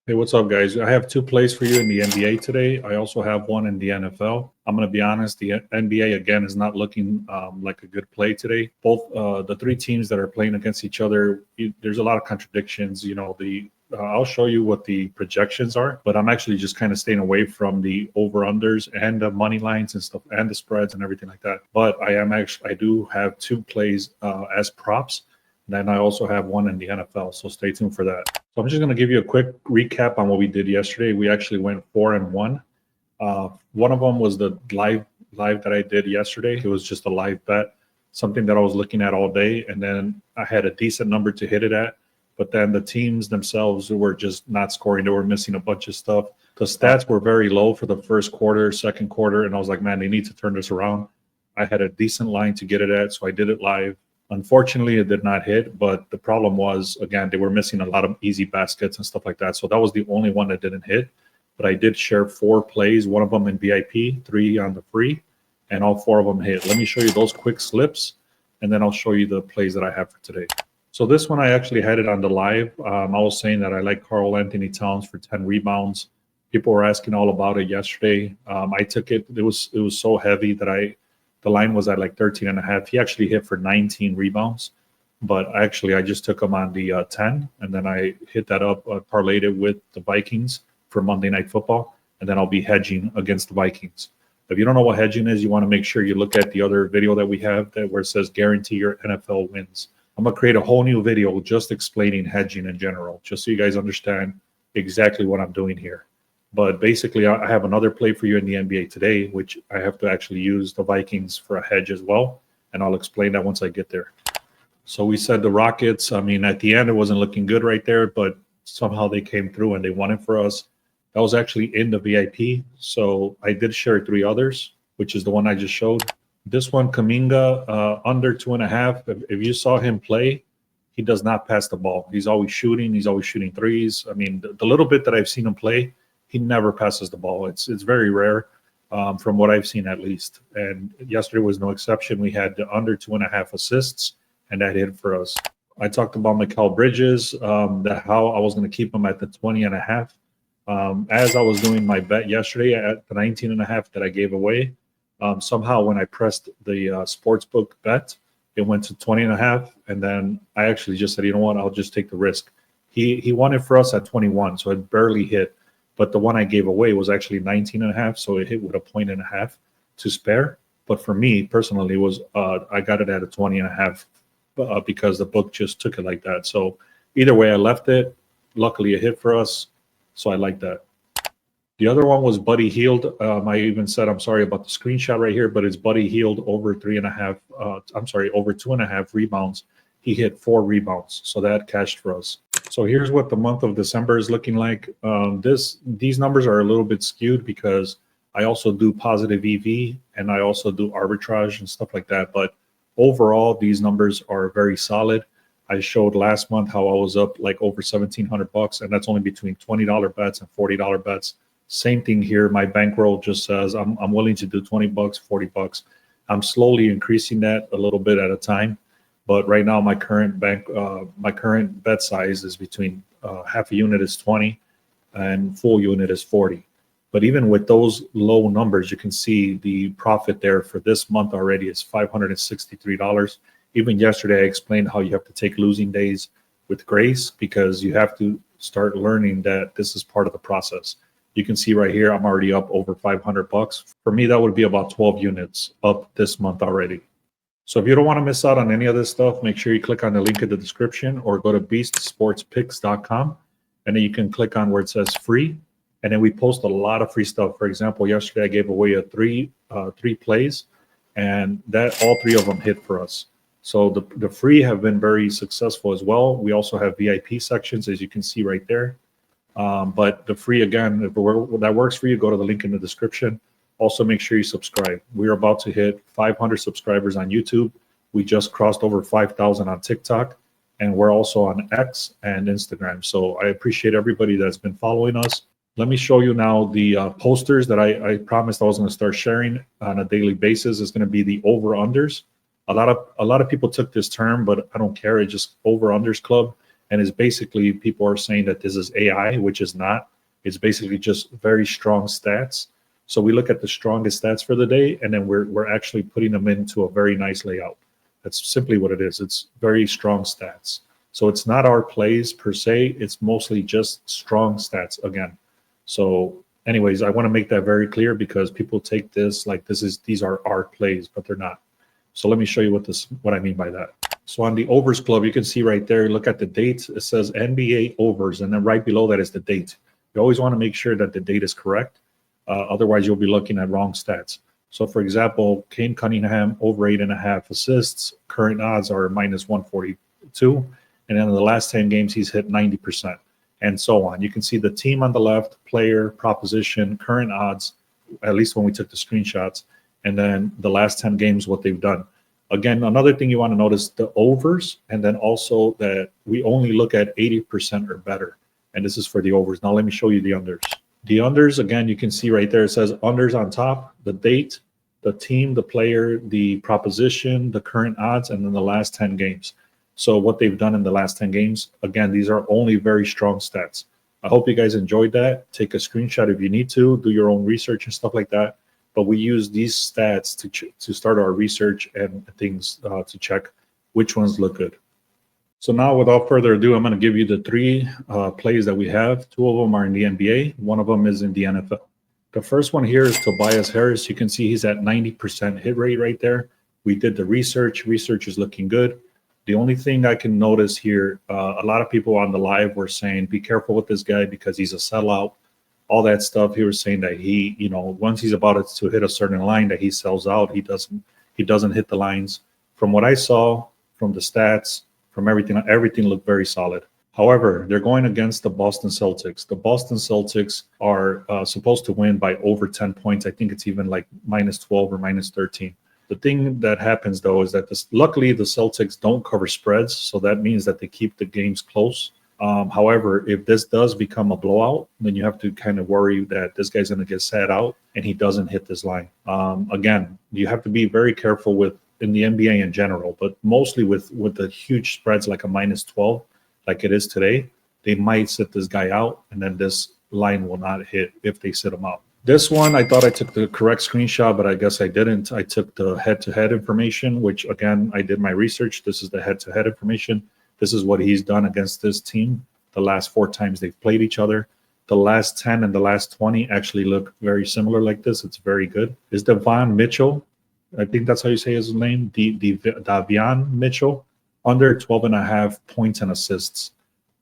Hey, what's up, guys? I have two plays for you in the NBA today. I also have one in the NFL. I'm going to be honest, the NBA, again, is not looking like a good play today. Both the three teams that are playing against each other, there's a lot of contradictions. I'll show you what the projections are, but I'm actually just kind of staying away from the over-unders and the money lines and stuff and the spreads and everything like that. But I do have two plays as props. And then I also have one in the NFL, so stay tuned for that. So I'm just going to give you a quick recap on what we did yesterday. We actually went 4-1. One of them was the live that I did yesterday. It was just a live bet, something that I was looking at all day, and then I had a decent number to hit it at. But then the teams themselves were just not scoring. They were missing a bunch of stuff. The stats were very low for the first quarter, second quarter, and I was like, man, they need to turn this around. I had a decent line to get it at, so I did it live. Unfortunately, it did not hit, but the problem was, again, they were missing a lot of easy baskets and stuff like that. So that was the only one that didn't hit. But I did share 4 plays, one of them in VIP, 3 on the free, and all 4 of them hit. Let me show you those quick slips, and then I'll show you the plays that I have for today. So this one, I actually had it on the live. I was saying that I like Karl Anthony Towns for 10 rebounds. People were asking all about it yesterday. I took it. It was so heavy that the line was at like 13.5. He actually hit for 19 rebounds, but actually I just took him on the 10, and then I hit that up, parlayed it with the Vikings for Monday Night Football, and then I'll be hedging against the Vikings. If you don't know what hedging is, you want to make sure you look at the other video that we have where it says guarantee your NFL wins. I'm going to create a whole new video just explaining hedging in general, just so you guys understand exactly what I'm doing here. But basically, I have another play for you in the NBA today, which I have to actually use the Vikings for a hedge as well. And I'll explain that once I get there. So we said the Rockets, I mean, at the end, it wasn't looking good right there, but somehow they came through and they won it for us. That was actually in the VIP. So I did share 3 others, which is the one I just showed. This one, Kuminga, under 2.5. If you saw him play, he does not pass the ball. He's always shooting. He's always shooting threes. I mean, the little bit that I've seen him play, he never passes the ball. It's very rare, from what I've seen at least. And yesterday was no exception. We had the under 2.5 assists, and that hit for us. I talked about Mikal Bridges, that how I was going to keep him at the 20.5. As I was doing my bet yesterday at the 19.5 that I gave away, somehow when I pressed the sportsbook bet, it went to 20.5, and then I actually just said, you know what, I'll just take the risk. He won it for us at 21, so it barely hit. But the one I gave away was actually 19.5, so it hit with a 1.5 to spare. But for me personally, it was I got it at a 20.5 because the book just took it like that. So either way, I left it. Luckily, it hit for us, so I like that. The other one was Buddy Hield. I even said I'm sorry about the screenshot right here, but it's Buddy Hield over 3.5. Over 2.5 rebounds. He hit 4 rebounds, so that cashed for us. So here's what the month of December is looking like. These numbers are a little bit skewed because I also do positive EV and I also do arbitrage and stuff like that. But overall, these numbers are very solid. I showed last month how I was up like over $1,700, and that's only between $20 bets and $40 bets. Same thing here. My bankroll just says I'm willing to do $20, $40. I'm slowly increasing that a little bit at a time. But right now, my current bet size is between half a unit is 20 and full unit is 40. But even with those low numbers, you can see the profit there for this month already is $563. Even yesterday, I explained how you have to take losing days with grace because you have to start learning that this is part of the process. You can see right here, I'm already up over $500. For me, that would be about 12 units up this month already. So if you don't want to miss out on any of this stuff, make sure you click on the link in the description or go to beastsportspicks.com, and then you can click on where it says free. And then we post a lot of free stuff. For example, yesterday I gave away three plays, and that all 3 of them hit for us. So the free have been very successful as well. We also have VIP sections, as you can see right there. But the free, again, if that works for you, go to the link in the description. Also, make sure you subscribe. We're about to hit 500 subscribers on YouTube. We just crossed over 5,000 on TikTok, and we're also on X and Instagram. So I appreciate everybody that's been following us. Let me show you now the posters that I promised I was going to start sharing on a daily basis. It's going to be the over-unders. A lot of people took this term, but I don't care. It's just over-unders club. and it's basically people are saying that this is AI, which is not. It's basically just very strong stats. So we look at the strongest stats for the day, and then we're actually putting them into a very nice layout. That's simply what it is. It's very strong stats. So it's not our plays per se. It's mostly just strong stats again. So anyways, I want to make that very clear because people take this like these are our plays, but they're not. So let me show you what I mean by that. So on the overs club, you can see right there, look at the date. It says NBA overs, and then right below that is the date. You always want to make sure that the date is correct. Otherwise, you'll be looking at wrong stats. So for example, Kane Cunningham over 8.5 assists. Current odds are minus 142. And then in the last 10 games, he's hit 90%, and so on. You can see the team on the left, player, proposition, current odds, at least when we took the screenshots, and then the last 10 games, what they've done. Again, another thing you want to notice, the overs, and then also that we only look at 80% or better. And this is for the overs. Now let me show you the unders. The unders, again, you can see right there, it says unders on top, the date, the team, the player, the proposition, the current odds, and then the last 10 games. So what they've done in the last 10 games, again, these are only very strong stats. I hope you guys enjoyed that. Take a screenshot if you need to, do your own research and stuff like that. But we use these stats to start our research and things to check which ones look good. So now, without further ado, I'm going to give you the three plays that we have. Two of them are in the NBA. One of them is in the NFL. The first one here is Tobias Harris. You can see he's at 90% hit rate right there. We did the research. Research is looking good. The only thing I can notice here, a lot of people on the live were saying, be careful with this guy because he's a sellout, all that stuff. He was saying that he, once he's about to hit a certain line that he sells out, he doesn't hit the lines. From what I saw, from the stats, from everything looked very solid. However, they're going against the Boston Celtics. The Boston Celtics are supposed to win by over 10 points. I think it's even like minus 12 or minus 13. The thing that happens, though, is that luckily the Celtics don't cover spreads, so that means that they keep the games close. However, if this does become a blowout, then you have to kind of worry that this guy's going to get sat out and he doesn't hit this line. Again, you have to be very careful in the NBA in general, but mostly with the huge spreads like a minus 12, like it is today, they might sit this guy out, and then this line will not hit if they sit him out. This one, I thought I took the correct screenshot, but I guess I didn't. I took the head-to-head information, which, again, I did my research. This is the head-to-head information. This is what he's done against this team the last 4 times they've played each other. The last 10 and the last 20 actually look very similar like this. It's very good. Is Devon Mitchell, I think that's how you say his name, Davion Mitchell, under 12.5 points and assists.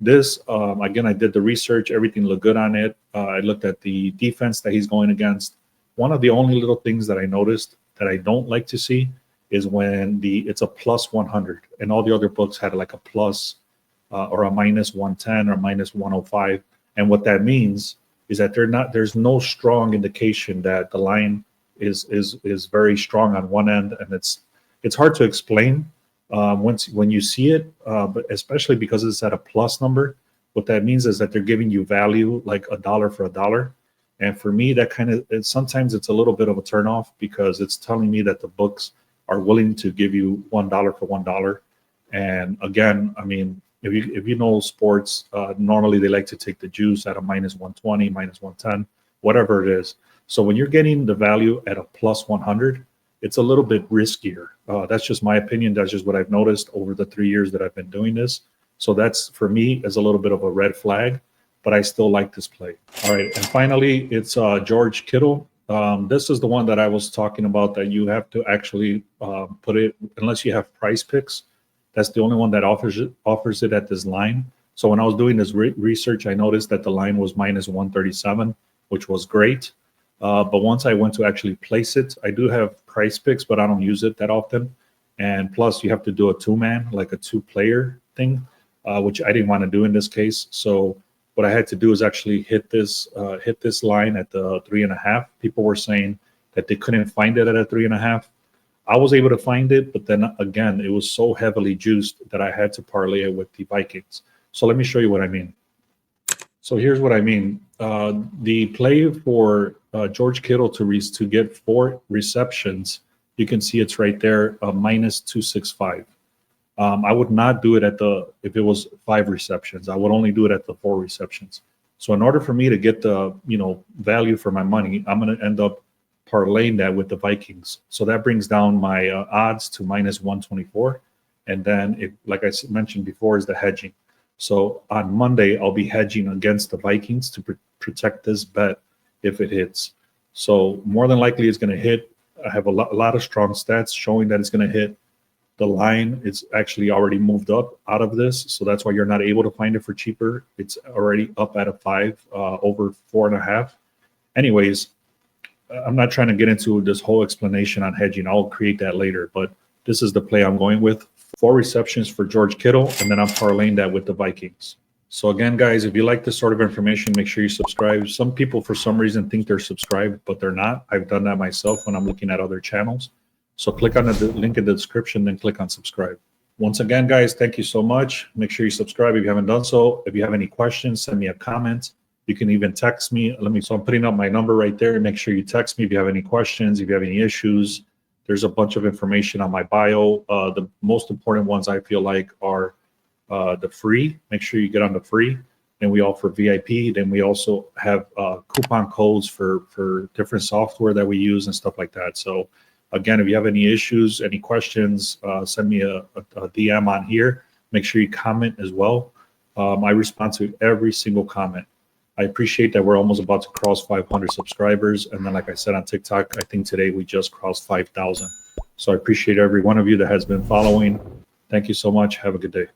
This, again, I did the research. Everything looked good on it. I looked at the defense that he's going against. One of the only little things that I noticed that I don't like to see is when it's a plus 100, and all the other books had like a plus or a minus 110 or minus 105. And what that means is that there's no strong indication that the line is very strong on one end, and it's hard to explain. When you see it, but especially because it's at a plus number, what that means is that they're giving you value like $1 for $1. And for me, that sometimes it's a little bit of a turnoff because it's telling me that the books are willing to give you $1 for $1. And again, I mean, if you know sports, normally they like to take the juice at a minus 120, minus 110, whatever it is. So when you're getting the value at a plus 100, it's a little bit riskier. That's just my opinion. That's just what I've noticed over the 3 years that I've been doing this. So that's, for me, is a little bit of a red flag, but I still like this play. All right, and finally, it's George Kittle. This is the one that I was talking about that you have to actually put it, unless you have price picks. That's the only one that offers it at this line. So when I was doing this research, I noticed that the line was minus 137, which was great. But once I went to actually place it, I do have price picks, but I don't use it that often. And plus, you have to do a 2-man, like a 2-player thing, which I didn't want to do in this case. So what I had to do is actually hit this line at the 3.5. People were saying that they couldn't find it at a 3.5. I was able to find it, but then again, it was so heavily juiced that I had to parlay it with the Vikings. So let me show you what I mean. So here's what I mean. The play for George Kittle to get 4 receptions, you can see it's right there, minus 265. I would not do it if it was 5 receptions. I would only do it at the 4 receptions. So in order for me to get the value for my money, I'm going to end up parlaying that with the Vikings. So that brings down my odds to minus 124. And then, like I mentioned before, is the hedging. So on Monday, I'll be hedging against the Vikings to protect this bet if it hits. So more than likely, it's going to hit. I have a lot of strong stats showing that it's going to hit. The line is actually already moved up out of this, so that's why you're not able to find it for cheaper. It's already up at a 5, over 4.5. Anyways, I'm not trying to get into this whole explanation on hedging. I'll create that later, but this is the play I'm going with. 4 receptions for George Kittle, and then I'm parlaying that with the Vikings. So again, guys, if you like this sort of information, make sure you subscribe. Some people, for some reason, think they're subscribed, but they're not. I've done that myself when I'm looking at other channels. So click on the link in the description, then click on subscribe. Once again, guys, thank you so much. Make sure you subscribe if you haven't done so. If you have any questions, send me a comment. You can even text me. So I'm putting up my number right there. Make sure you text me if you have any questions, if you have any issues. There's a bunch of information on my bio. The most important ones I feel like are the free. Make sure you get on the free. Then we offer VIP. Then we also have coupon codes for different software that we use and stuff like that. So again, if you have any issues, any questions, send me a DM on here. Make sure you comment as well. I respond to every single comment. I appreciate that we're almost about to cross 500 subscribers. And then, like I said, on TikTok, I think today we just crossed 5,000. So I appreciate every one of you that has been following. Thank you so much. Have a good day.